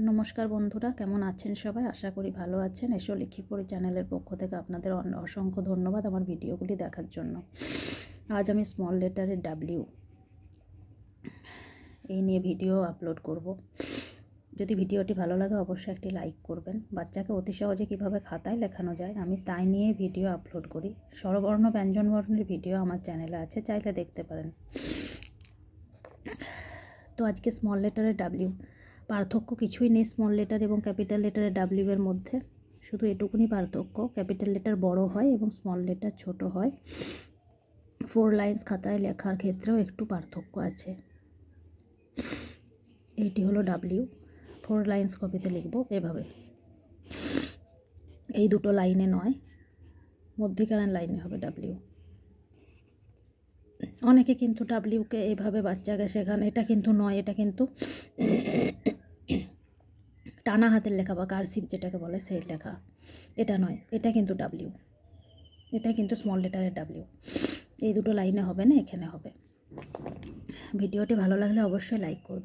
নমস্কার বন্ধুরা, কেমন আছেন সবাই? আশা করি ভালো আছেন। এসো লিখি পড়ি চ্যানেলের পক্ষ থেকে আপনাদের অসংখ্য ধন্যবাদ আমার ভিডিওগুলি দেখার জন্য। আজ আমি স্মল লেটারের ডাব্লিউ এই নিয়ে ভিডিও আপলোড করব। যদি ভিডিওটি ভালো লাগে অবশ্যই একটি লাইক করবেন। বাচ্চাকে অতি সহজে কীভাবে খাতায় লেখানো যায় আমি তাই নিয়ে ভিডিও আপলোড করি। স্বরবর্ণ ব্যঞ্জনবর্ণের ভিডিও আমার চ্যানেলে আছে, চাইলে দেখতে পারেন। তো আজকে স্মল লেটারের ডাব্লিউ পার্থক্য কিছুই নেই স্মল লেটার এবং ক্যাপিটাল লেটারের ডাব্লিউ এর মধ্যে, শুধু এটুকুনি পার্থক্য, ক্যাপিটাল লেটার বড় হয় এবং স্মল লেটার ছোট হয়। 4 লাইন্স খাতায় লেখার ক্ষেত্রেও একটু পার্থক্য আছে। এইটি হলো ডাব্লিউ। 4 লাইন্স কপিতে লিখব এভাবে, এই দুটো লাইনে নয়, মধ্যিখানের লাইনে হবে ডাব্লিউ। অনেকে কিন্তু ডাব্লিউকে এভাবে বাচ্চাকে শেখান, এটা কিন্তু নয়, এটা কিন্তু টানা হাতের লেখা বা কারসিভ যেটাকে বলে সেই লেখা, এটা নয়, এটা কিন্তু ডাব্লিউ, এটা কিন্তু স্মল লেটারের ডাব্লিউ। এই দুটো লাইনে হবে না, এখানে হবে। ভিডিওটি ভালো লাগলে অবশ্যই লাইক করবেন।